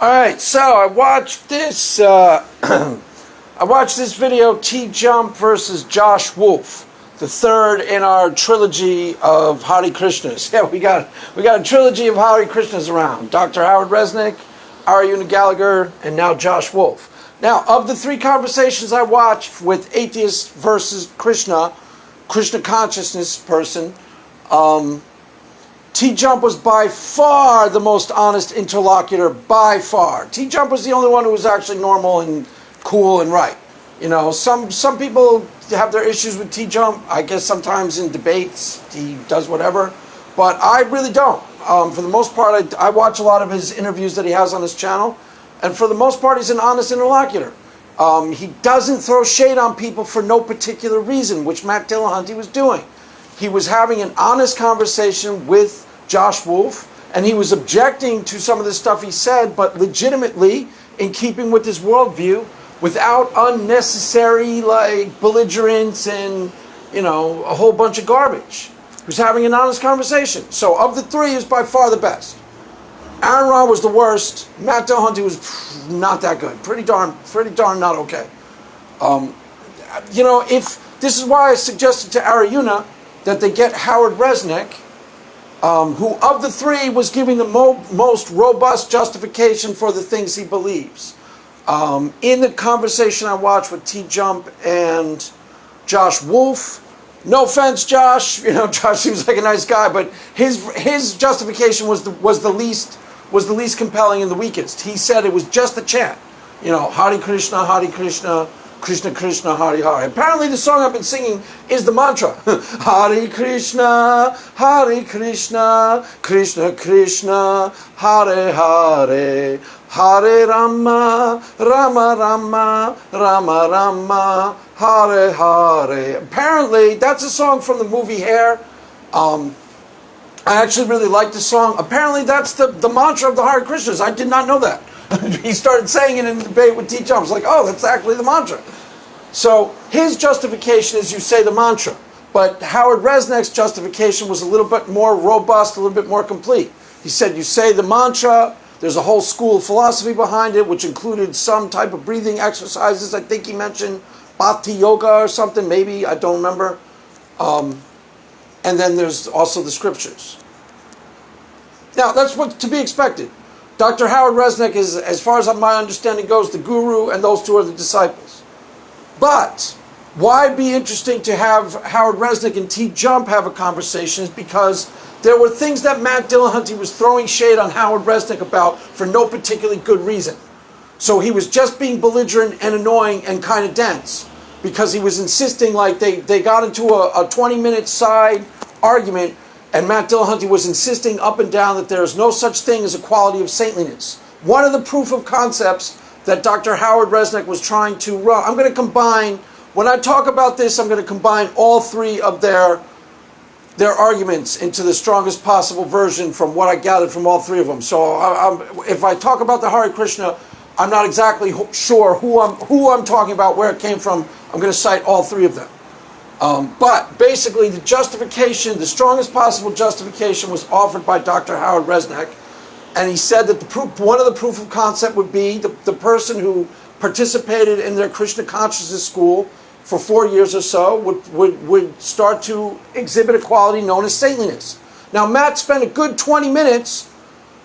All right, so I watched this. I watched this video, TJump versus Josh Wulf, the third in our trilogy of Hare Krishnas. Yeah, we got a trilogy of Hare Krishnas around. Dr. Howard Resnick, Arjuna Gallagher, and now Josh Wulf. Now, of the three conversations I watched with atheist versus Krishna consciousness person, TJump was by far the most honest interlocutor, by far. TJump was the only one who was actually normal and cool and right. You know, some people have their issues with TJump. I guess sometimes in debates he does whatever, but I really don't. For the most part, I watch a lot of his interviews that he has on his channel, and for the most part, he's an honest interlocutor. He doesn't throw shade on people for no particular reason, which Matt Dillahunty was doing. He was having an honest conversation with Josh Wulf, and he was objecting to some of the stuff he said, but legitimately in keeping with his worldview, without unnecessary belligerence and a whole bunch of garbage. He was having an honest conversation. So of the three, he was by far the best. Aaron Ra was the worst. Matt Dillahunty was not that good. Pretty darn not okay. If this is why I suggested to Arjuna that they get Howard Resnick, who of the three was giving the most robust justification for the things he believes. In the conversation I watched with TJump and Josh Wulf, no offense, Josh, Josh seems like a nice guy, but his justification was the least compelling and the weakest. He said it was just a chant, Hare Krishna, Krishna Krishna, Hare Hare. Apparently the song I've been singing is the mantra. Hare Krishna, Krishna Krishna, Hare Hare, Hare Rama, Rama Rama, Rama Rama, Hare Hare. Apparently that's a song from the movie Hair. I actually really like the song. Apparently that's the mantra of the Hare Krishnas. I did not know that. He started saying it in the debate with TJump. I was like, oh, that's actually the mantra. So his justification is you say the mantra. But Howard Resnick's justification was a little bit more robust, a little bit more complete. He said you say the mantra, there's a whole school of philosophy behind it, which included some type of breathing exercises. I think he mentioned Bhakti Yoga or something, maybe, I don't remember. And then there's also the scriptures. Now, that's what's to be expected. Dr. Howard Resnick is, as far as my understanding goes, the guru, and those two are the disciples. But why be interesting to have Howard Resnick and TJump have a conversation is because there were things that Matt Dillahunty was throwing shade on Howard Resnick about for no particularly good reason. So he was just being belligerent and annoying and kind of dense because he was insisting, they got into a 20-minute side argument, and Matt Dillahunty was insisting up and down that there is no such thing as a quality of saintliness. One of the proof of concepts that Dr. Howard Resnick was trying to run, I'm going to combine, when I talk about this, I'm going to combine all three of their arguments into the strongest possible version from what I gathered from all three of them. So if I talk about the Hare Krishna, I'm not exactly sure who I'm talking about, where it came from. I'm going to cite all three of them. But basically the justification, the strongest possible justification was offered by Dr. Howard Resnick. And he said that one of the proof of concept would be the person who participated in their Krishna consciousness school for 4 years or so would start to exhibit a quality known as saintliness. Now Matt spent a good 20 minutes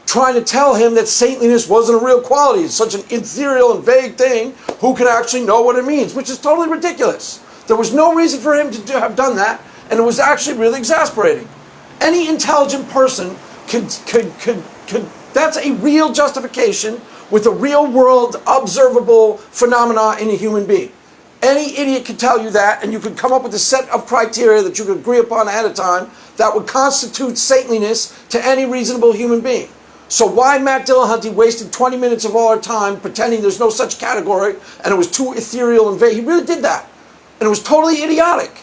trying to tell him that saintliness wasn't a real quality. It's such an ethereal and vague thing. Who could actually know what it means? Which is totally ridiculous. There was no reason for him to have done that, and it was actually really exasperating. Any intelligent person could that's a real justification with a real world observable phenomena in a human being. Any idiot could tell you that, and you could come up with a set of criteria that you could agree upon ahead of time that would constitute saintliness to any reasonable human being. So why Matt Dillahunty wasted 20 minutes of all our time pretending there's no such category and it was too ethereal and vague? He really did that. And it was totally idiotic.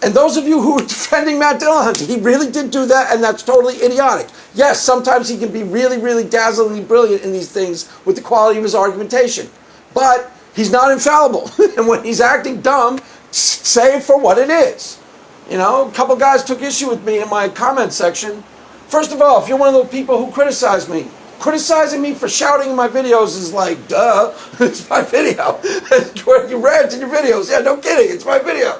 And those of you who are defending Matt Dillahunty, he really did do that, and that's totally idiotic. Yes, sometimes he can be really, really dazzlingly brilliant in these things with the quality of his argumentation. But he's not infallible. And when he's acting dumb, say it for what it is. A couple guys took issue with me in my comment section. First of all, if you're one of those people who criticize me Criticizing me for shouting in my videos is like, duh, it's my video. You rant in your videos. Yeah, no kidding, it's my video.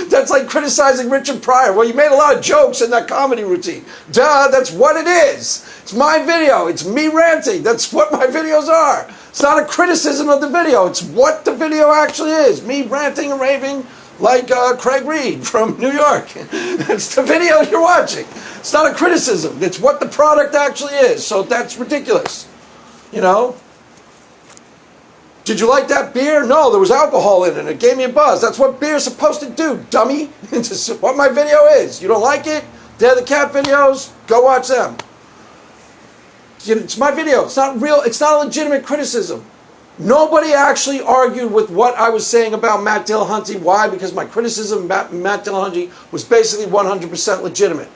That's like criticizing Richard Pryor. Well, you made a lot of jokes in that comedy routine. Duh, that's what it is. It's my video. It's me ranting. That's what my videos are. It's not a criticism of the video. It's what the video actually is. Me ranting and raving like Craig Reed from New York. It's the video you're watching. It's not a criticism. It's what the product actually is. So that's ridiculous. You know? Did you like that beer? No, there was alcohol in it. It gave me a buzz. That's what beer's supposed to do, dummy. It's what my video is. You don't like it? They're the cat videos. Go watch them. It's my video. It's not real. It's not a legitimate criticism. Nobody actually argued with what I was saying about Matt Dillahunty. Why? Because my criticism about Matt Dillahunty was basically 100% legitimate.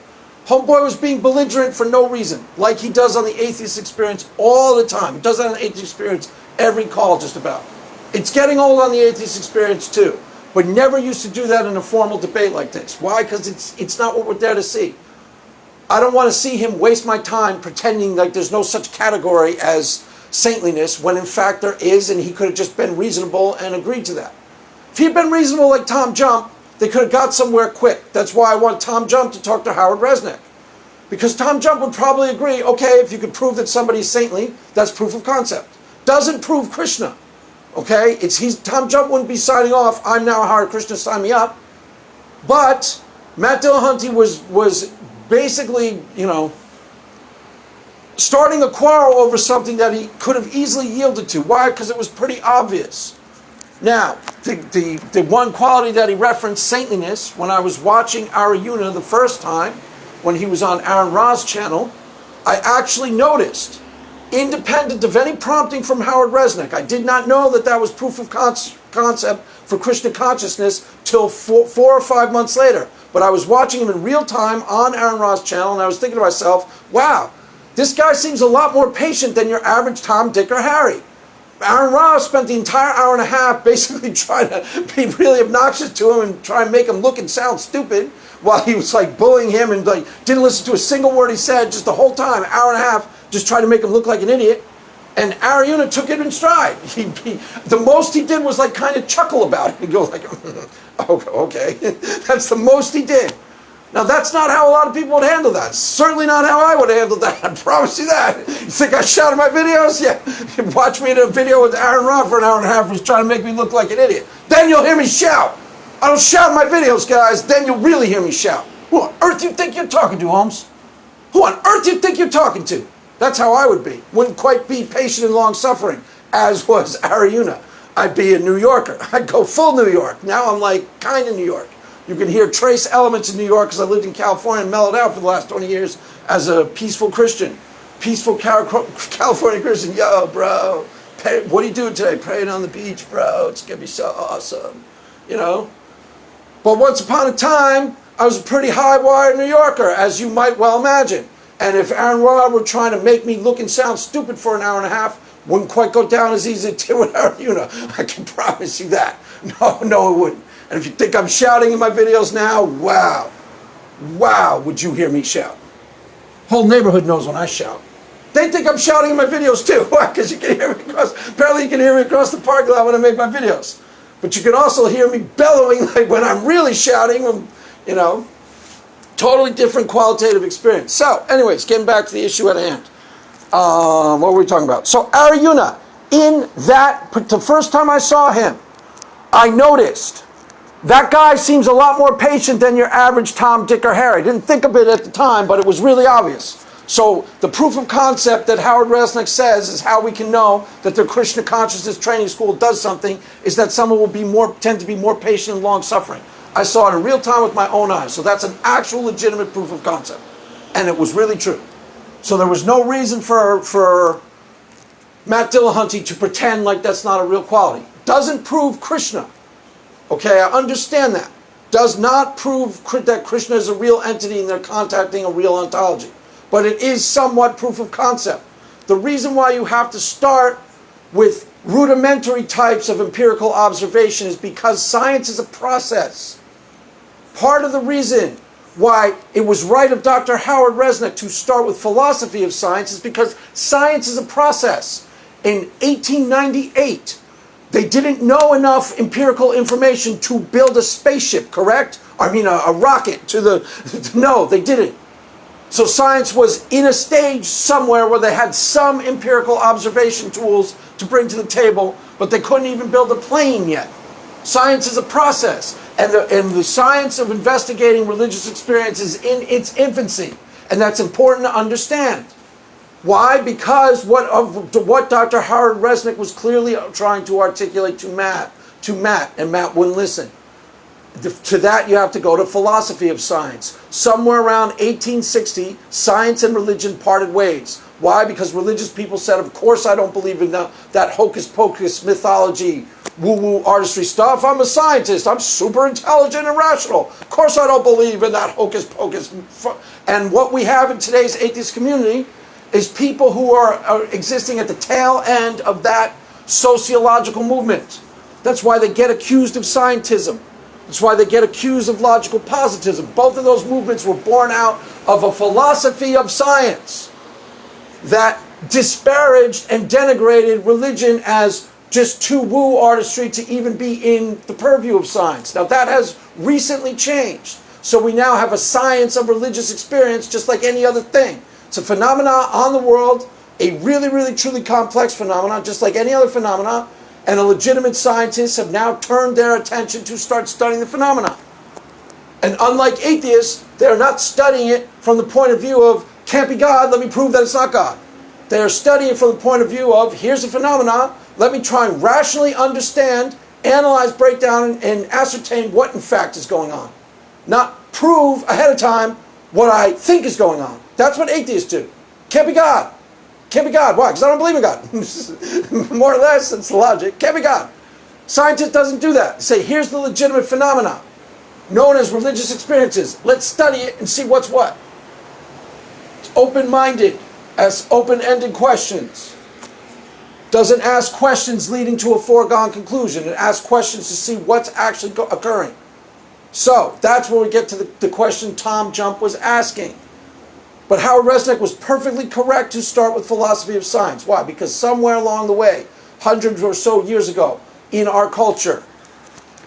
Homeboy was being belligerent for no reason, like he does on the Atheist Experience all the time. He does that on the Atheist Experience every call just about. It's getting old on the Atheist Experience too, but never used to do that in a formal debate like this. Why? Because it's not what we're there to see. I don't want to see him waste my time pretending like there's no such category as saintliness when in fact there is, and he could have just been reasonable and agreed to that. If he'd been reasonable like TJump, they could have got somewhere quick. That's why I want TJump to talk to Howard Resnick. Because TJump would probably agree, okay, if you could prove that somebody's saintly, that's proof of concept. Doesn't prove Krishna. Okay? TJump wouldn't be signing off, I'm now a Hare Krishna, sign me up. But Matt Dillahunty was basically, you know, starting a quarrel over something that he could have easily yielded to. Why? Because it was pretty obvious. Now, the one quality that he referenced, saintliness, when I was watching Arjuna the first time, when he was on Aaron Ra's channel, I actually noticed, independent of any prompting from Howard Resnick, I did not know that that was proof of concept for Krishna consciousness till 4 or 5 months later. But I was watching him in real time on Aaron Ra's channel, and I was thinking to myself, wow, this guy seems a lot more patient than your average Tom, Dick, or Harry. Aaron Ra spent the entire hour and a half basically trying to be really obnoxious to him and try and make him look and sound stupid while he was like bullying him and like didn't listen to a single word he said just the whole time, hour and a half, just trying to make him look like an idiot. And Arjuna took it in stride. The most he did was like kind of chuckle about it. He'd go like, okay. That's the most he did. Now, that's not how a lot of people would handle that. Certainly not how I would handle that. I promise you that. You think I shouted my videos? Yeah. Watch me in a video with Aaron Ra for an hour and a half who's trying to make me look like an idiot. Then you'll hear me shout. I don't shout in my videos, guys. Then you'll really hear me shout. Who on earth do you think you're talking to, Holmes? Who on earth do you think you're talking to? That's how I would be. Wouldn't quite be patient and long-suffering, as was Arjuna. I'd be a New Yorker. I'd go full New York. Now I'm like kind of New York. You can hear trace elements in New York because I lived in California and mellowed out for the last 20 years as a peaceful Christian. Peaceful California Christian. Yo, bro, what are you doing today? Praying on the beach, bro. It's going to be so awesome. You know? But once upon a time, I was a pretty high-wired New Yorker, as you might well imagine. And if Aaron Ra were trying to make me look and sound stupid for an hour and a half, wouldn't quite go down as easy as it did with Arjuna. I can promise you that. No, it wouldn't. And if you think I'm shouting in my videos now, wow, would you hear me shout? Whole neighborhood knows when I shout. They think I'm shouting in my videos too. Why? Because you can hear me apparently you can hear me across the parking lot when I make my videos. But you can also hear me bellowing like when I'm really shouting, you know. Totally different qualitative experience. So, anyways, getting back to the issue at hand. What were we talking about? So, Arjuna, the first time I saw him, I noticed that guy seems a lot more patient than your average Tom, Dick, or Harry. Didn't think of it at the time, but it was really obvious. So the proof of concept that Howard Resnick says is how we can know that their Krishna consciousness training school does something, is that someone will tend to be more patient and long-suffering. I saw it in real time with my own eyes. So that's an actual legitimate proof of concept. And it was really true. So there was no reason for Matt Dillahunty to pretend like that's not a real quality. Doesn't prove Krishna. Okay, I understand that. Does not prove that Krishna is a real entity and they're contacting a real ontology. But it is somewhat proof of concept. The reason why you have to start with rudimentary types of empirical observation is because science is a process. Part of the reason why it was right of Dr. Howard Resnick to start with philosophy of science is because science is a process. In 1898, they didn't know enough empirical information to build a spaceship, correct? I mean, a rocket to the... No, they didn't. So science was in a stage somewhere where they had some empirical observation tools to bring to the table, but they couldn't even build a plane yet. Science is a process, and the science of investigating religious experience is in its infancy, and that's important to understand. Why? Because what Dr. Howard Resnick was clearly trying to articulate to Matt, and Matt wouldn't listen. To that you have to go to philosophy of science. Somewhere around 1860, science and religion parted ways. Why? Because religious people said, of course I don't believe in that hocus-pocus mythology, woo-woo artistry stuff. I'm a scientist. I'm super intelligent and rational. Of course I don't believe in that hocus-pocus. And what we have in today's atheist community is people who are existing at the tail end of that sociological movement. That's why they get accused of scientism. That's why they get accused of logical positivism. Both of those movements were born out of a philosophy of science that disparaged and denigrated religion as just too woo artistry to even be in the purview of science. Now that has recently changed. So we now have a science of religious experience just like any other thing. It's a phenomenon on the world, a really, really, truly complex phenomenon, just like any other phenomenon. And the legitimate scientists have now turned their attention to start studying the phenomenon. And unlike atheists, they're not studying it from the point of view of, can't be God, let me prove that it's not God. They're studying it from the point of view of, here's a phenomenon, let me try and rationally understand, analyze, break down, and ascertain what in fact is going on. Not prove ahead of time what I think is going on. That's what atheists do. Can't be God. Can't be God. Why? Because I don't believe in God. More or less, that's the logic. Can't be God. Scientist doesn't do that. They say, here's the legitimate phenomena known as religious experiences. Let's study it and see what's what. It's open-minded, asks open-ended questions. Doesn't ask questions leading to a foregone conclusion. It asks questions to see what's actually occurring. So, that's where we get to the question TJump was asking. But Howard Resnick was perfectly correct to start with philosophy of science. Why? Because somewhere along the way, hundreds or so years ago, in our culture,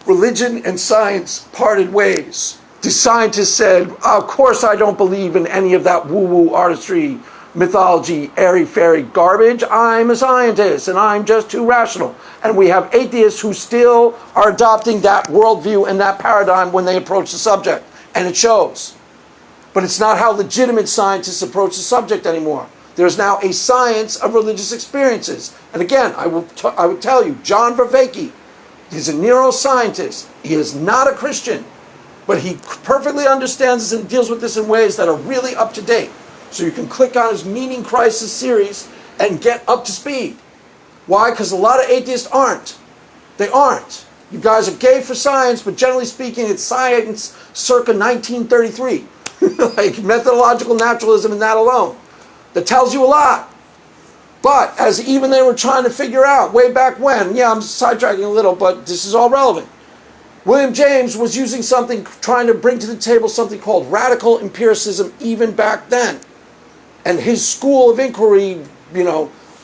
religion and science parted ways. The scientists said, of course I don't believe in any of that woo-woo artistry, mythology, airy-fairy garbage. I'm a scientist and I'm just too rational. And we have atheists who still are adopting that worldview and that paradigm when they approach the subject. And it shows. But it's not how legitimate scientists approach the subject anymore. There's now a science of religious experiences. And again, I would tell you, John Vervaeke, he's a neuroscientist. He is not a Christian. But he perfectly understands this and deals with this in ways that are really up to date. So you can click on his Meaning Crisis series and get up to speed. Why? Because a lot of atheists aren't. They aren't. You guys are gay for science, but generally speaking, it's science circa 1933. Like methodological naturalism and that alone. That tells you a lot. But as even they were trying to figure out way back when, yeah, I'm sidetracking a little, but this is all relevant. William James was using something, trying to bring to the table something called radical empiricism even back then. And his school of inquiry,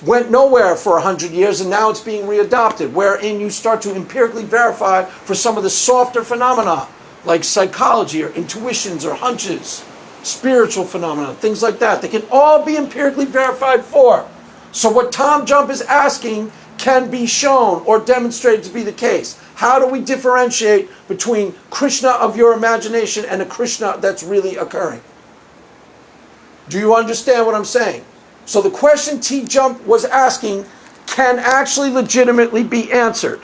went nowhere for 100 years, and now it's being readopted, wherein you start to empirically verify for some of the softer phenomena, like psychology or intuitions or hunches, spiritual phenomena, things like that. They can all be empirically verified for. So what TJump is asking can be shown or demonstrated to be the case. How do we differentiate between Krishna of your imagination and a Krishna that's really occurring? Do you understand what I'm saying? So the question TJump was asking can actually legitimately be answered.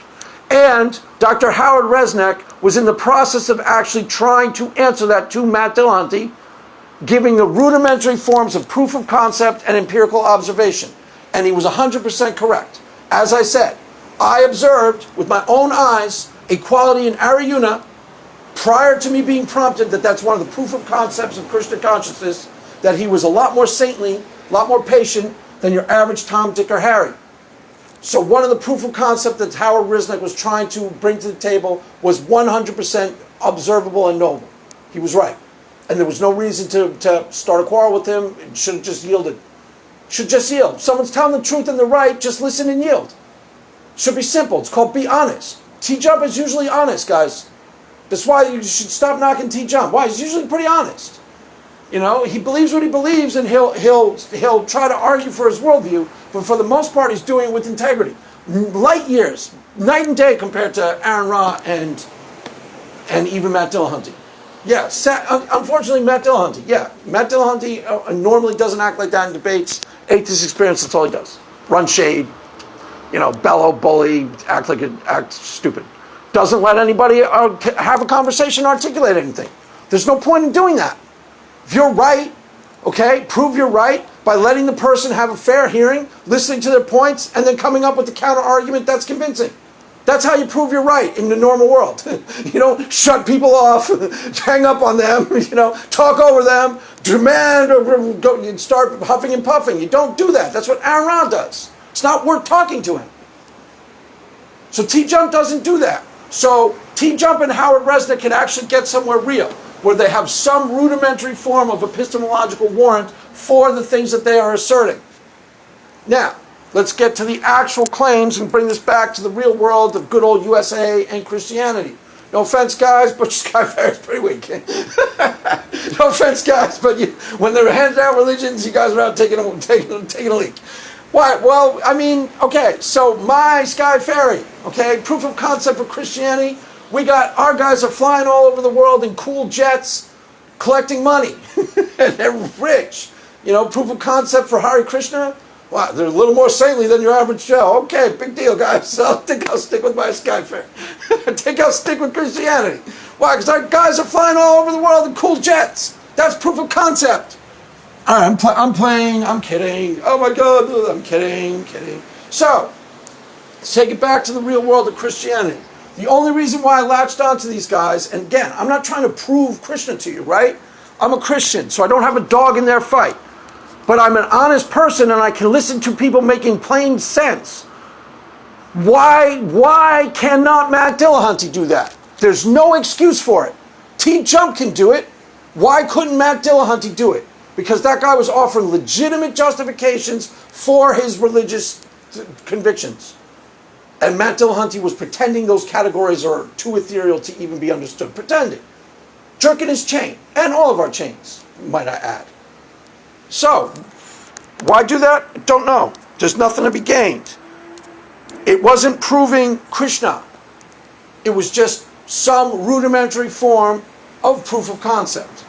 And Dr. Howard Resnick was in the process of actually trying to answer that to Matt Dillahunty, giving the rudimentary forms of proof of concept and empirical observation. And he was 100% correct. As I said, I observed with my own eyes a quality in Arjuna prior to me being prompted that that's one of the proof of concepts of Krishna consciousness, that he was a lot more saintly, a lot more patient than your average Tom, Dick, or Harry. So one of the proof of concept that Howard Resnick was trying to bring to the table was 100% observable and knowable. He was right. and there was no reason to start a quarrel with him. It should have just yielded. Should just yield. If someone's telling the truth and they're right, just listen and yield. Should be simple. It's called be honest. TJump is usually honest, guys. That's why you should stop knocking TJump. Why? He's usually pretty honest. You know, he believes what he believes, and he'll try to argue for his worldview, but for the most part, he's doing it with integrity. Light years, night and day compared to Aaron Ra and even Matt Dillahunty. Yeah, unfortunately, Matt Dillahunty. Yeah, Matt Dillahunty normally doesn't act like that in debates. Atheist experience, that's all he does. Run shade, you know, bellow, bully, act stupid. Doesn't let anybody have a conversation, articulate anything. There's no point in doing that. If you're right, okay, prove you're right by letting the person have a fair hearing, listening to their points, and then coming up with a counter argument that's convincing. That's how you prove you're right in the normal world. You don't shut people off, hang up on them, you know, talk over them, demand, or go, start huffing and puffing. You don't do that. That's what Aaron Ra does. It's not worth talking to him. So TJump doesn't do that. So TJump and Howard Resnick can actually get somewhere real, where they have some rudimentary form of epistemological warrant for the things that they are asserting. Now, let's get to the actual claims and bring this back to the real world of good old USA and Christianity. No offense, guys, but Sky Fair is pretty weak. No offense, guys, but when they're handing out religions, you guys are out taking a leak. Why? Well, I mean, okay, so my Sky Ferry, okay, proof of concept for Christianity. We got, our guys are flying all over the world in cool jets, collecting money, and they're rich. You know, proof of concept for Hare Krishna. Wow, they're a little more saintly than your average Joe. Okay, big deal, guys. So I think I'll stick with my Sky Fair. I think I'll stick with Christianity. Why? Because our guys are flying all over the world in cool jets. That's proof of concept. All right, I'm kidding. Oh my God, I'm kidding. So, let's take it back to the real world of Christianity. The only reason why I latched onto these guys, and again, I'm not trying to prove Krishna to you, right? I'm a Christian, so I don't have a dog in their fight. But I'm an honest person, and I can listen to people making plain sense. Why cannot Matt Dillahunty do that? There's no excuse for it. TJump can do it. Why couldn't Matt Dillahunty do it? Because that guy was offering legitimate justifications for his religious convictions. And Matt Dillahunty was pretending those categories are too ethereal to even be understood. Pretending. Jerking his chain. And all of our chains, might I add. So, why do that? Don't know. There's nothing to be gained. It wasn't proving Krishna. It was just some rudimentary form of proof of concept.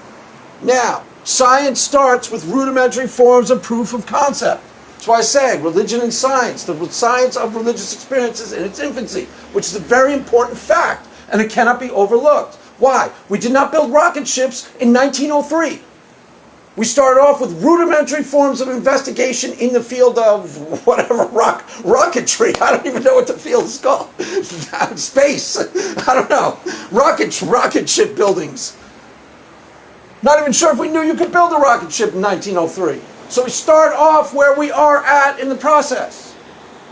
Now, science starts with rudimentary forms of proof of concept. That's why I say religion and science, the science of religious experiences in its infancy, which is a very important fact, and it cannot be overlooked. Why? We did not build rocket ships in 1903. We started off with rudimentary forms of investigation in the field of whatever rocketry. I don't even know what the field is called. Space. I don't know. Rocket ship buildings. Not even sure if we knew you could build a rocket ship in 1903. So we start off where we are at in the process.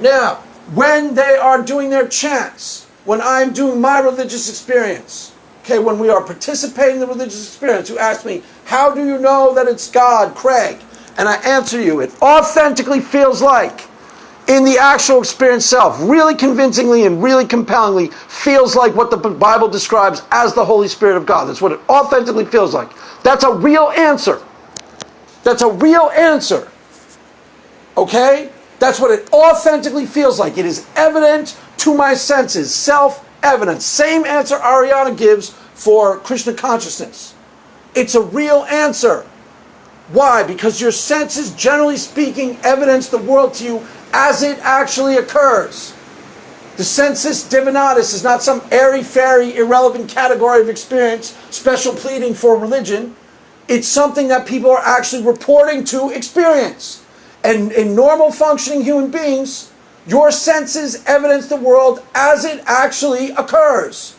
Now, when they are doing their chants, when I'm doing my religious experience, okay, when we are participating in the religious experience, you ask me, how do you know that it's God, Craig? And I answer you, it authentically feels like, in the actual experience itself, really convincingly and really compellingly, feels like what the Bible describes as the Holy Spirit of God. That's what it authentically feels like. That's a real answer. That's a real answer. Okay? That's what it authentically feels like. It is evident to my senses, self-evident. Same answer Ariana gives for Krishna consciousness. It's a real answer. Why? Because your senses, generally speaking, evidence the world to you as it actually occurs. The sensus divinatus is not some airy-fairy, irrelevant category of experience, special pleading for religion. It's something that people are actually reporting to experience. And in normal functioning human beings, your senses evidence the world as it actually occurs.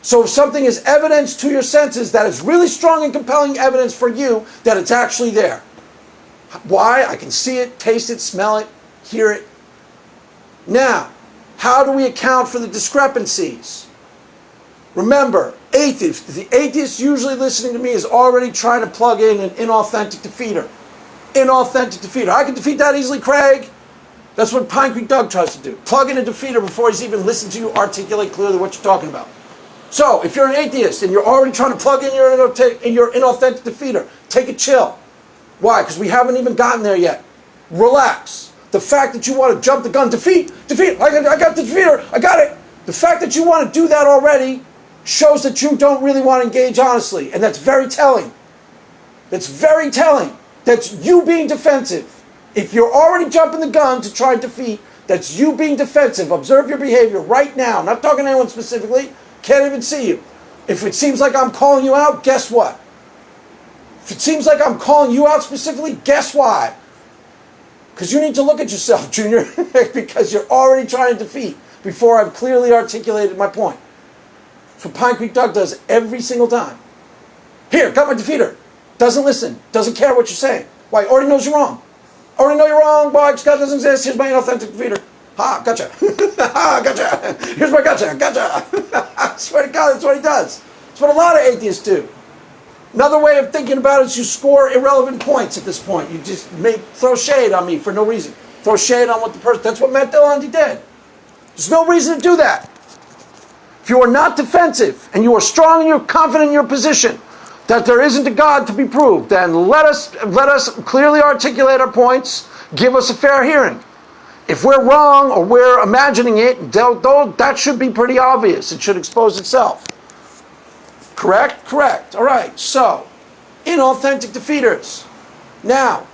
So if something is evidence to your senses, that is really strong and compelling evidence for you that it's actually there. Why? I can see it, taste it, smell it, hear it. Now, how do we account for the discrepancies? Remember, the atheist usually listening to me is already trying to plug in an inauthentic defeater. Inauthentic defeater. I can defeat that easily, Craig. That's what Pine Creek Doug tries to do. Plug in a defeater before he's even listened to you articulate clearly what you're talking about. So, if you're an atheist and you're already trying to plug in your inauthentic defeater, take a chill. Why? Because we haven't even gotten there yet. Relax. The fact that you want to jump the gun, defeat, I got the defeater, I got it. The fact that you want to do that already shows that you don't really want to engage honestly. And that's very telling. That's very telling. That's you being defensive. If you're already jumping the gun to try and defeat, that's you being defensive. Observe your behavior right now. I'm not talking to anyone specifically. Can't even see you. If it seems like I'm calling you out, guess what? If it seems like I'm calling you out specifically, guess why? Because you need to look at yourself, Junior, because you're already trying to defeat before I've clearly articulated my point. That's what Pine Creek Doug does every single time. Here, got my defeater. Doesn't listen. Doesn't care what you're saying. Why? Already knows you're wrong. Already know you're wrong, boy. God doesn't exist. Here's my inauthentic defeater. Ha, gotcha. Ha, gotcha. Here's my gotcha. Gotcha. I swear to God, that's what he does. That's what a lot of atheists do. Another way of thinking about it is you score irrelevant points at this point. You just throw shade on me for no reason. Throw shade on what the person... That's what Matt Dillahunty did. There's no reason to do that. If you are not defensive and you are strong and you're confident in your position that there isn't a God to be proved, then let us clearly articulate our points. Give us a fair hearing. If we're wrong or we're imagining it, that should be pretty obvious. It should expose itself. Correct? Correct. All right. So, inauthentic defeaters. Now,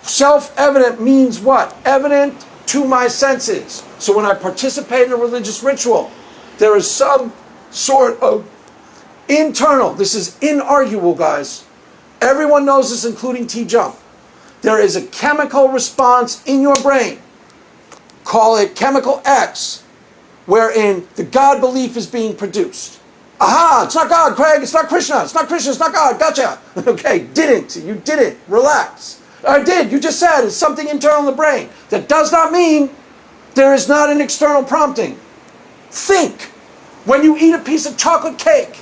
self-evident means what? Evident to my senses. So when I participate in a religious ritual, there is some sort of internal, this is inarguable, guys. Everyone knows this, including TJump. There is a chemical response in your brain, call it chemical X, wherein the God belief is being produced. Aha, it's not God, Craig, it's not Krishna, it's not Krishna, it's not God, gotcha. Okay, you didn't, relax. I did, you just said it's something internal in the brain. That does not mean there is not an external prompting. Think, when you eat a piece of chocolate cake,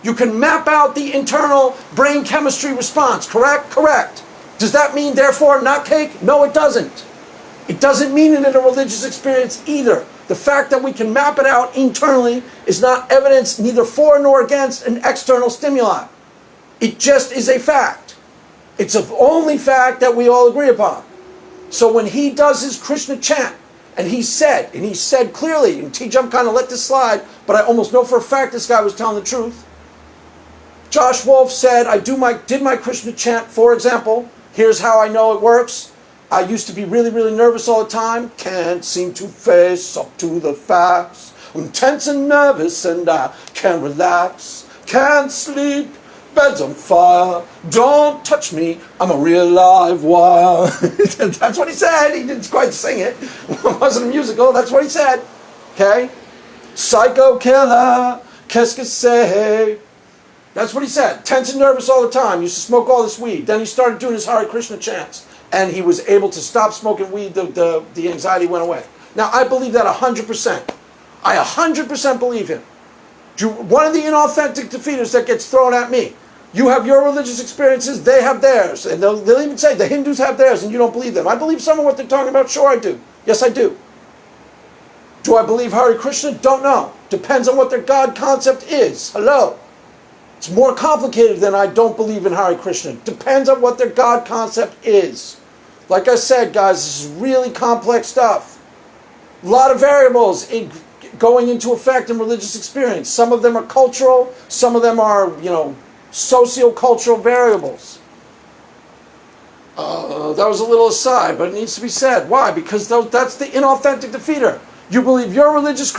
you can map out the internal brain chemistry response, correct? Correct. Does that mean, therefore, not cake? No, it doesn't. It doesn't mean it in a religious experience either. The fact that we can map it out internally is not evidence neither for nor against an external stimuli. It just is a fact. It's the only fact that we all agree upon. So when he does his Krishna chant, and he said clearly, and TJump kind of let this slide, but I almost know for a fact this guy was telling the truth. Josh Wulf said, I did my Krishna chant, for example. Here's how I know it works. I used to be really, really nervous all the time. Can't seem to face up to the facts. I'm tense and nervous and I can't relax. Can't sleep, bed's on fire. Don't touch me, I'm a real live wire. That's what he said. He didn't quite sing it. It wasn't a musical. That's what he said. Okay? Psycho killer, qu'est-ce que c'est? That's what he said. Tense and nervous all the time. Used to smoke all this weed. Then he started doing his Hare Krishna chants. And he was able to stop smoking weed. The anxiety went away. Now, I believe that 100%. I 100% believe him. One of the inauthentic defeaters that gets thrown at me. You have your religious experiences, they have theirs. And they'll even say the Hindus have theirs and you don't believe them. I believe some of what they're talking about. Sure, I do. Yes, I do. Do I believe Hare Krishna? Don't know. Depends on what their God concept is. Hello. It's more complicated than I don't believe in Hare Krishna. Depends on what their God concept is. Like I said, guys, this is really complex stuff. A lot of variables going into effect in religious experience. Some of them are cultural. Some of them are, socio-cultural variables. That was a little aside, but it needs to be said. Why? Because that's the inauthentic defeater. You believe your religious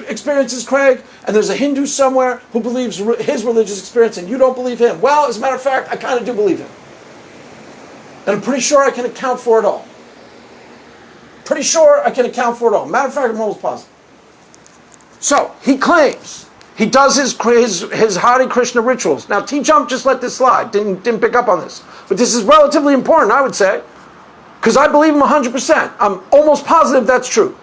experiences, Craig, and there's a Hindu somewhere who believes his religious experience and you don't believe him. Well, as a matter of fact, I kind of do believe him. And I'm pretty sure I can account for it all. Pretty sure I can account for it all. Matter of fact, I'm almost positive. So, he claims he does his Hare Krishna rituals. Now, TJump just let this slide. Didn't pick up on this. But this is relatively important, I would say. Because I believe him 100%. I'm almost positive that's true.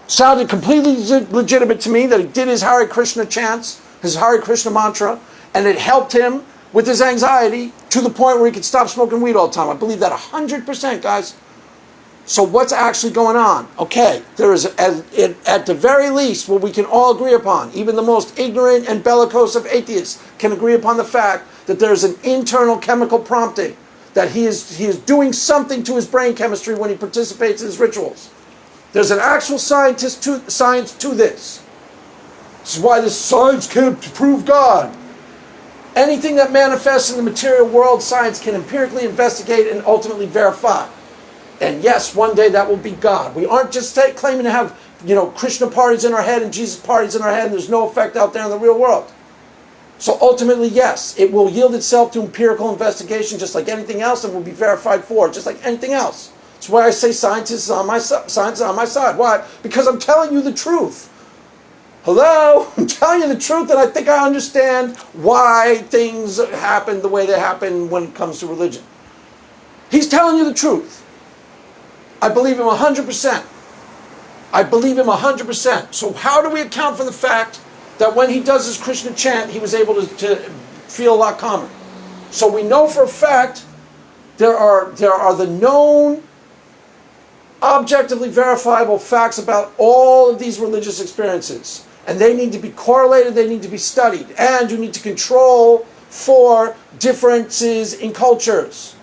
Sounded completely legitimate to me that he did his Hare Krishna chants, his Hare Krishna mantra, and it helped him with his anxiety to the point where he could stop smoking weed all the time. I believe that 100%, guys. So what's actually going on? Okay, there is, at the very least, what we can all agree upon, even the most ignorant and bellicose of atheists can agree upon the fact that there's an internal chemical prompting, that he is doing something to his brain chemistry when he participates in his rituals. There's an actual science to this. This is why the science can't prove God. Anything that manifests in the material world, science can empirically investigate and ultimately verify. And yes, one day that will be God. We aren't just claiming to have, Krishna parties in our head and Jesus parties in our head, and there's no effect out there in the real world. So ultimately, yes, it will yield itself to empirical investigation just like anything else, and will be verified for just like anything else. That's why I say science is on my side. Why? Because I'm telling you the truth. Hello? I'm telling you the truth, and I think I understand why things happen the way they happen when it comes to religion. He's telling you the truth. I believe him 100%. I believe him 100%. So how do we account for the fact that when he does his Krishna chant, he was able to feel a lot calmer? So we know for a fact there are the known, objectively verifiable facts about all of these religious experiences. And they need to be correlated, they need to be studied. And you need to control for differences in cultures.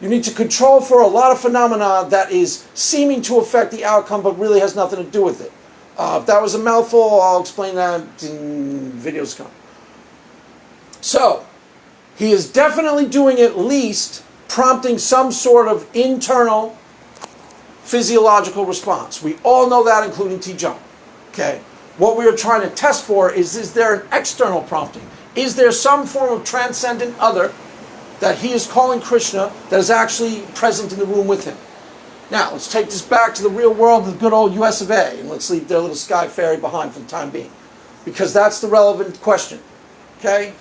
You need to control for a lot of phenomena that is seeming to affect the outcome but really has nothing to do with it. If that was a mouthful, I'll explain that in videos to come. So, he is definitely doing at least prompting some sort of internal physiological response. We all know that, including TJump. Okay? What we are trying to test for is there an external prompting? Is there some form of transcendent other that he is calling Krishna that is actually present in the room with him? Now, let's take this back to the real world of the good old US of A, and let's leave their little sky fairy behind for the time being, because that's the relevant question. Okay?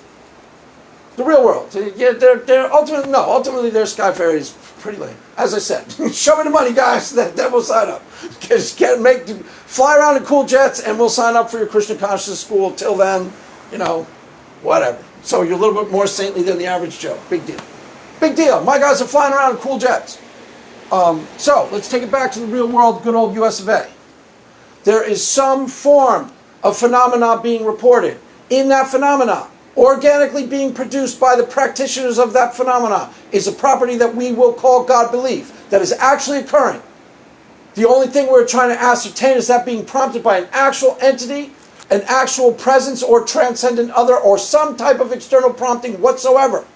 The real world. Yeah, they're ultimately their sky fairy is pretty lame. As I said, show me the money, guys, then we'll sign up. Just fly around in cool jets, and we'll sign up for your Krishna consciousness school. Till then, whatever. So you're a little bit more saintly than the average Joe. Big deal. Big deal. My guys are flying around in cool jets. So let's take it back to the real world, good old US of A. There is some form of phenomena being reported. In that phenomena, organically being produced by the practitioners of that phenomena, is a property that we will call God belief, that is actually occurring. The only thing we're trying to ascertain is that being prompted by an actual entity, an actual presence or transcendent other, or some type of external prompting whatsoever.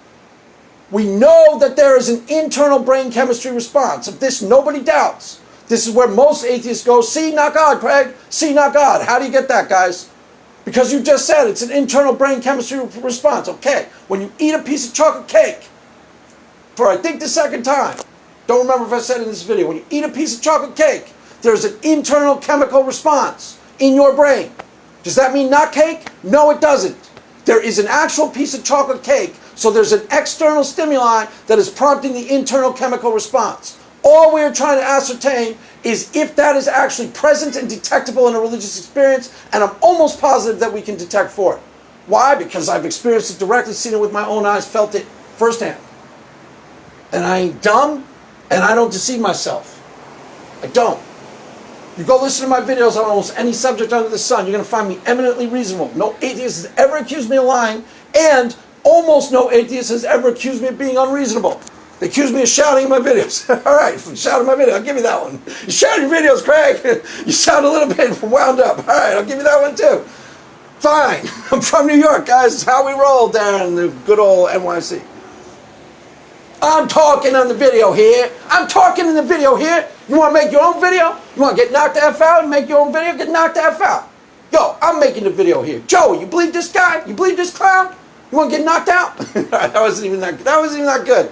We know that there is an internal brain chemistry response. Of this, nobody doubts. This is where most atheists go, see, not God, Craig. See, not God. How do you get that, guys? Because you just said it's an internal brain chemistry response. Okay, when you eat a piece of chocolate cake, for I think the second time, don't remember if I said it in this video, when you eat a piece of chocolate cake, there's an internal chemical response in your brain. Does that mean not cake? No, it doesn't. There is an actual piece of chocolate cake, so there's an external stimuli that is prompting the internal chemical response. All we are trying to ascertain is if that is actually present and detectable in a religious experience, and I'm almost positive that we can detect for it. Why? Because I've experienced it directly, seen it with my own eyes, felt it firsthand. And I ain't dumb, and I don't deceive myself. I don't. You go listen to my videos on almost any subject under the sun, you're going to find me eminently reasonable. No atheist has ever accused me of lying, and almost no atheist has ever accused me of being unreasonable. They accuse me of shouting in my videos. All right, shouting my video, I'll give you that one. You shout your videos, Craig. You sound a little bit wound up. All right, I'll give you that one too. Fine. I'm from New York, guys. It's how we roll down in the good old NYC. I'm talking on the video here. I'm talking in the video here. You want to make your own video? You want to get knocked the F out and make your own video? Get knocked the F out. Yo, I'm making the video here. Joey, you believe this guy? You believe this clown? You want to get knocked out? That wasn't even that good.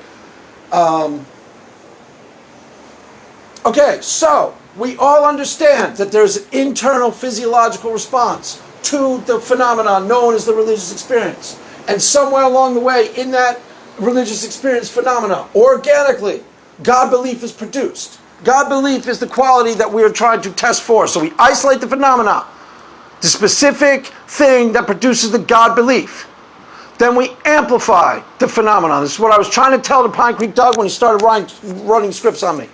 Okay, so we all understand that there's an internal physiological response to the phenomenon known as the religious experience. And somewhere along the way in that religious experience phenomena, organically, God belief is produced. God belief is the quality that we are trying to test for. So we isolate the phenomena, the specific thing that produces the God belief. Then we amplify the phenomenon. This is what I was trying to tell to Pine Creek Doug when he started running scripts on me.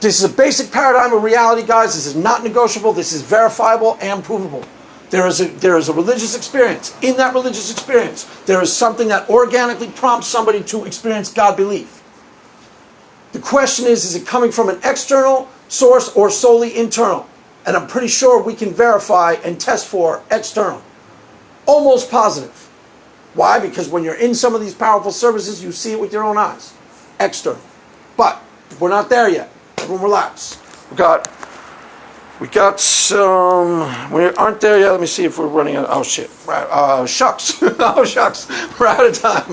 This is a basic paradigm of reality, guys. This is not negotiable. This is verifiable and provable. There is a religious experience. In that religious experience, there is something that organically prompts somebody to experience God belief. The question is it coming from an external source or solely internal? And I'm pretty sure we can verify and test for external. Almost positive. Why? Because when you're in some of these powerful services, you see it with your own eyes. External. But we're not there yet. Everyone relax. We got some, we aren't there yet. Let me see if we're running out. Oh shit. Shucks. Oh shucks. We're out of time.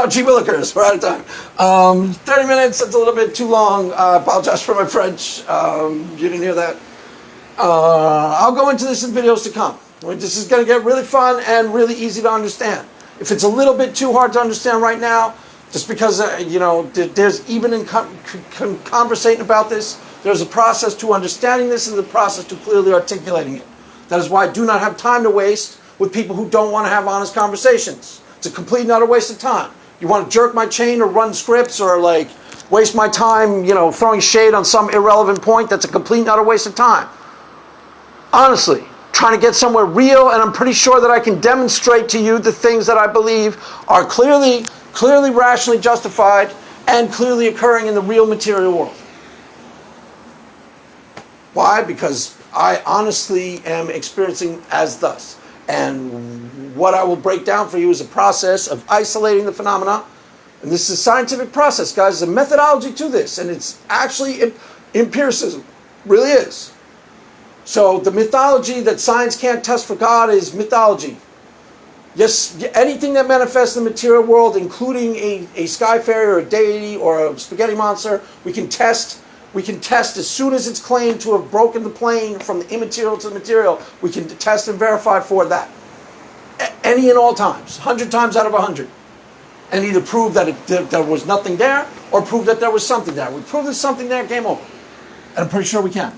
Gee willikers, we're out of time. 30 minutes, that's a little bit too long. I apologize for my French. You didn't hear that. I'll go into this in videos to come. This is going to get really fun and really easy to understand. If it's a little bit too hard to understand right now, just because, there's even in conversating about this, there's a process to understanding this and a process to clearly articulating it. That is why I do not have time to waste with people who don't want to have honest conversations. It's a complete and utter waste of time. You want to jerk my chain or run scripts or waste my time, throwing shade on some irrelevant point, that's a complete and utter waste of time. Honestly, trying to get somewhere real, and I'm pretty sure that I can demonstrate to you the things that I believe are clearly rationally justified and clearly occurring in the real material world. Why? Because I honestly am experiencing as thus. And what I will break down for you is a process of isolating the phenomena. And this is a scientific process, guys. There's a methodology to this. And it's actually empiricism. Really is. So the mythology that science can't test for God is mythology. Yes, anything that manifests in the material world, including a sky fairy or a deity or a spaghetti monster, we can test as soon as it's claimed to have broken the plane from the immaterial to the material. We can test and verify for that. Any and all times, 100 times out of 100. And either prove that there was nothing there or prove that there was something there. We prove there's something there, game over. And I'm pretty sure we can.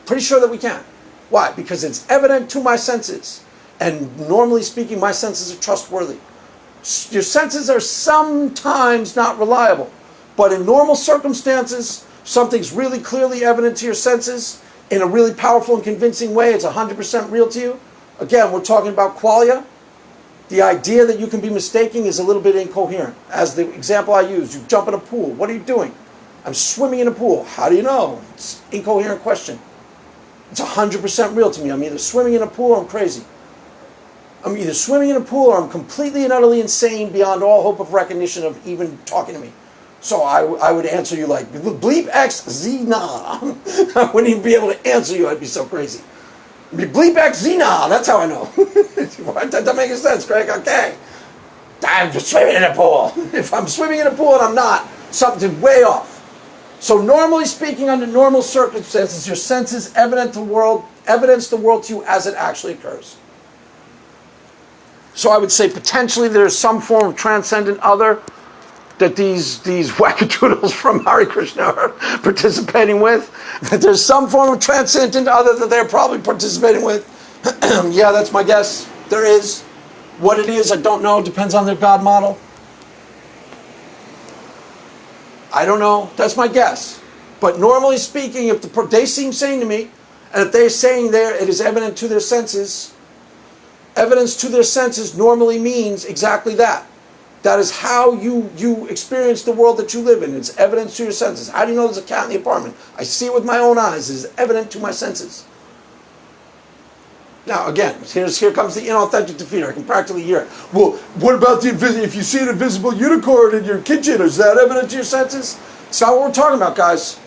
Pretty sure that we can. Why? Because it's evident to my senses. And normally speaking, my senses are trustworthy. Your senses are sometimes not reliable. But in normal circumstances, something's really clearly evident to your senses in a really powerful and convincing way. It's 100% real to you. Again, we're talking about qualia. The idea that you can be mistaken is a little bit incoherent. As the example I used, you jump in a pool. What are you doing? I'm swimming in a pool. How do you know? It's an incoherent question. It's 100% real to me. I'm either swimming in a pool or I'm crazy. I'm either swimming in a pool or I'm completely and utterly insane beyond all hope of recognition of even talking to me. So I would answer you like, bleep X, Z, nah. I wouldn't even be able to answer you. I'd be so crazy. Bleep X, Z, nah. That's how I know. That doesn't make any sense, Craig. Okay. I'm swimming in a pool. If I'm swimming in a pool and I'm not, something's way off. So normally speaking, under normal circumstances, your senses evidence the world to you as it actually occurs. So I would say potentially there's some form of transcendent other that these wackadoodles from Hare Krishna are participating with. That there's some form of transcendent other that they're probably participating with. Yeah, that's my guess. There is. What it is, I don't know. Depends on their God model. I don't know. That's my guess. But normally speaking, if they seem sane to me, and if they're saying it is evident to their senses, evidence to their senses normally means exactly that. That is how you experience the world that you live in. It's evidence to your senses. How do you know there's a cat in the apartment? I see it with my own eyes. It is evident to my senses. Now, again, here comes the inauthentic defeater. I can practically hear it. Well, what about if you see an invisible unicorn in your kitchen? Is that evident to your senses? It's not what we're talking about, guys.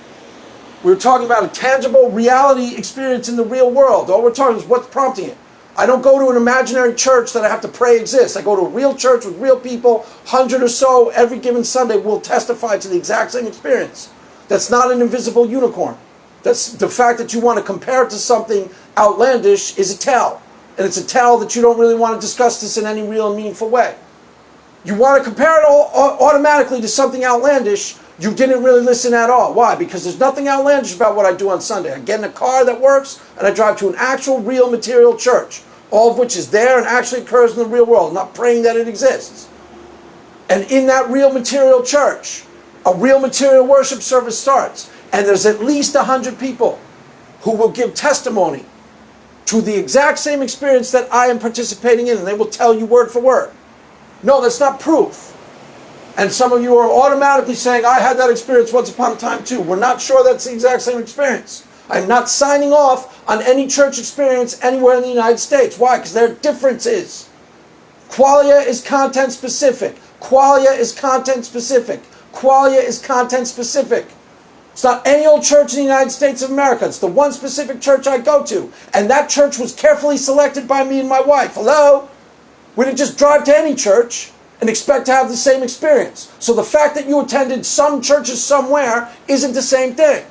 We're talking about a tangible reality experience in the real world. All we're talking is what's prompting it. I don't go to an imaginary church that I have to pray exists. I go to a real church with real people, 100 or so every given Sunday will testify to the exact same experience. That's not an invisible unicorn. That's the fact that you want to compare it to something outlandish is a tell. And it's a tell that you don't really want to discuss this in any real and meaningful way. You want to compare it all automatically to something outlandish, you didn't really listen at all. Why? Because there's nothing outlandish about what I do on Sunday. I get in a car that works, and I drive to an actual, real, material church, all of which is there and actually occurs in the real world, not praying that it exists. And in that real, material church, a real, material worship service starts, and there's at least 100 people who will give testimony to the exact same experience that I am participating in, and they will tell you word for word. No, that's not proof. And some of you are automatically saying, I had that experience once upon a time too. We're not sure that's the exact same experience. I'm not signing off on any church experience anywhere in the United States. Why? Because there are differences. Qualia is content specific. Qualia is content specific. Qualia is content specific. It's not any old church in the United States of America. It's the one specific church I go to. And that church was carefully selected by me and my wife. Hello? We didn't just drive to any church and expect to have the same experience. So the fact that you attended some churches somewhere isn't the same thing.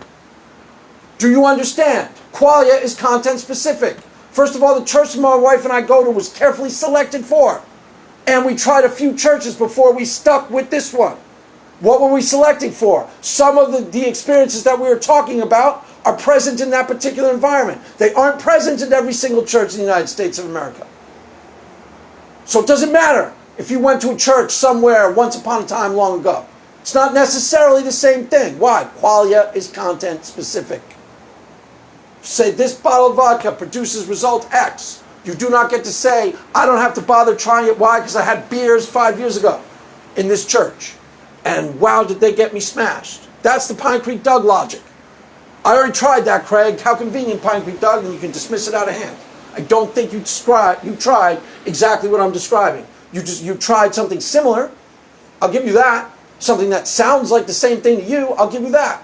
Do you understand? Qualia is content specific. First of all, the church my wife and I go to was carefully selected for. And we tried a few churches before we stuck with this one. What were we selecting for? Some of the experiences that we were talking about are present in that particular environment. They aren't present in every single church in the United States of America. So it doesn't matter if you went to a church somewhere once upon a time long ago. It's not necessarily the same thing. Why? Qualia is content specific. Say this bottle of vodka produces result X. You do not get to say, I don't have to bother trying it. Why? Because I had beers 5 years ago in this church. And wow, did they get me smashed. That's the Pine Creek Doug logic. I already tried that, Craig. How convenient, Pine Creek Doug, and you can dismiss it out of hand. I don't think you tried exactly what I'm describing. You tried something similar. I'll give you that. Something that sounds like the same thing to you, I'll give you that.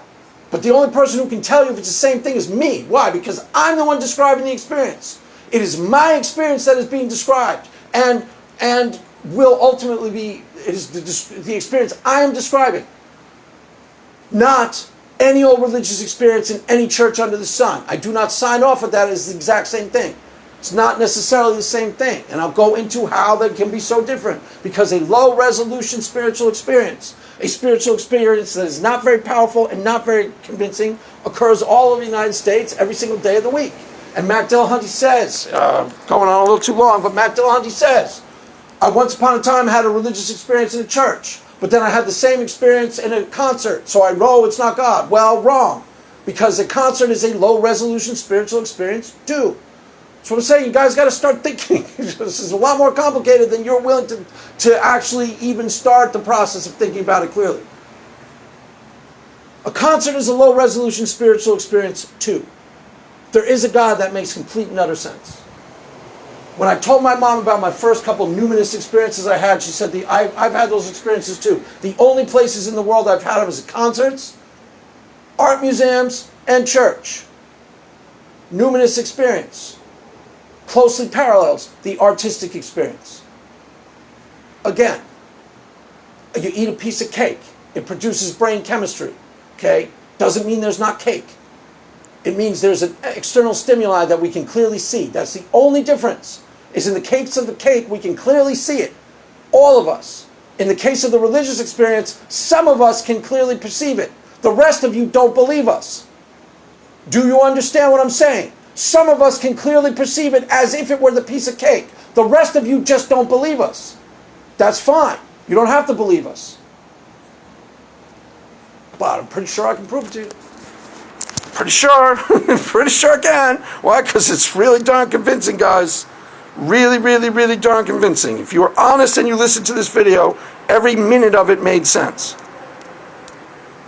But the only person who can tell you if it's the same thing is me. Why? Because I'm the one describing the experience. It is my experience that is being described. And will ultimately be, it is the experience I am describing. Not any old religious experience in any church under the sun. I do not sign off with that as the exact same thing. It's not necessarily the same thing. And I'll go into how they can be so different. Because a low-resolution spiritual experience, a spiritual experience that is not very powerful and not very convincing, occurs all over the United States every single day of the week. And Matt Dillahunty says, going on a little too long, but Matt Dillahunty says, I once upon a time had a religious experience in a church, but then I had the same experience in a concert, so I know it's not God. Well, wrong. Because a concert is a low-resolution spiritual experience too. So I'm saying you guys got to start thinking. This is a lot more complicated than you're willing to actually even start the process of thinking about it clearly. A concert is a low-resolution spiritual experience too. There is a God that makes complete and utter sense. When I told my mom about my first couple numinous experiences I had, she said, I've had those experiences too. The only places in the world I've had them is at concerts, art museums, and church. Numinous experience closely parallels the artistic experience. Again, you eat a piece of cake. It produces brain chemistry. Okay? Doesn't mean there's not cake. It means there's an external stimuli that we can clearly see. That's the only difference. Is in the case of the cake, we can clearly see it. All of us. In the case of the religious experience, some of us can clearly perceive it. The rest of you don't believe us. Do you understand what I'm saying? Some of us can clearly perceive it as if it were the piece of cake. The rest of you just don't believe us. That's fine. You don't have to believe us. But I'm pretty sure I can prove it to you. Pretty sure. Pretty sure I can. Why? Because it's really darn convincing, guys. Really, really, really darn convincing. If you were honest and you listened to this video, every minute of it made sense.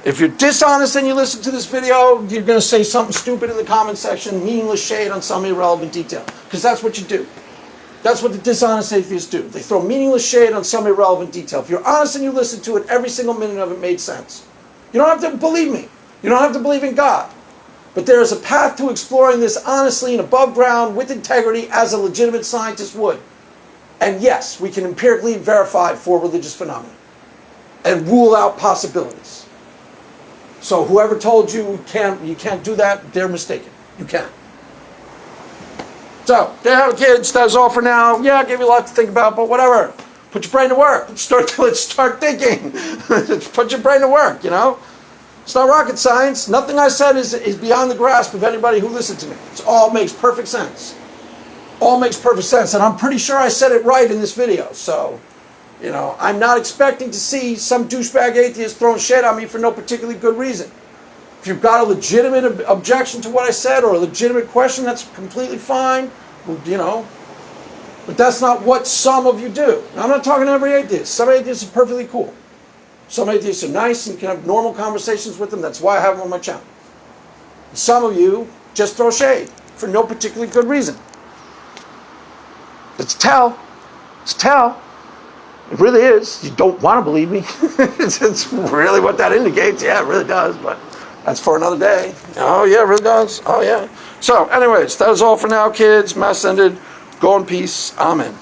If you're dishonest and you listen to this video, you're going to say something stupid in the comment section, meaningless shade on some irrelevant detail. Because that's what you do. That's what the dishonest atheists do. They throw meaningless shade on some irrelevant detail. If you're honest and you listen to it, every single minute of it made sense. You don't have to believe me. You don't have to believe in God. But there is a path to exploring this honestly and above ground with integrity as a legitimate scientist would. And yes, we can empirically verify for religious phenomena and rule out possibilities. So whoever told you you can't do that, they're mistaken. You can. So, there you have it, kids. That's all for now. Yeah, I gave you a lot to think about, but whatever. Put your brain to work. Let's start thinking. Put your brain to work, you know. It's not rocket science. Nothing I said is beyond the grasp of anybody who listened to me. It all makes perfect sense. All makes perfect sense. And I'm pretty sure I said it right in this video. So, you know, I'm not expecting to see some douchebag atheist throwing shade on me for no particularly good reason. If you've got a legitimate objection to what I said or a legitimate question, that's completely fine. You know, but that's not what some of you do. Now, I'm not talking to every atheist. Some atheists are perfectly cool. Some atheists are nice and you can have normal conversations with them. That's why I have them on my channel. Some of you just throw shade for no particularly good reason. It's tell. It's tell. It really is. You don't want to believe me. it's really what that indicates. Yeah, it really does. But that's for another day. Oh, yeah, it really does. Oh, yeah. So, anyways, that is all for now, kids. Mass ended. Go in peace. Amen.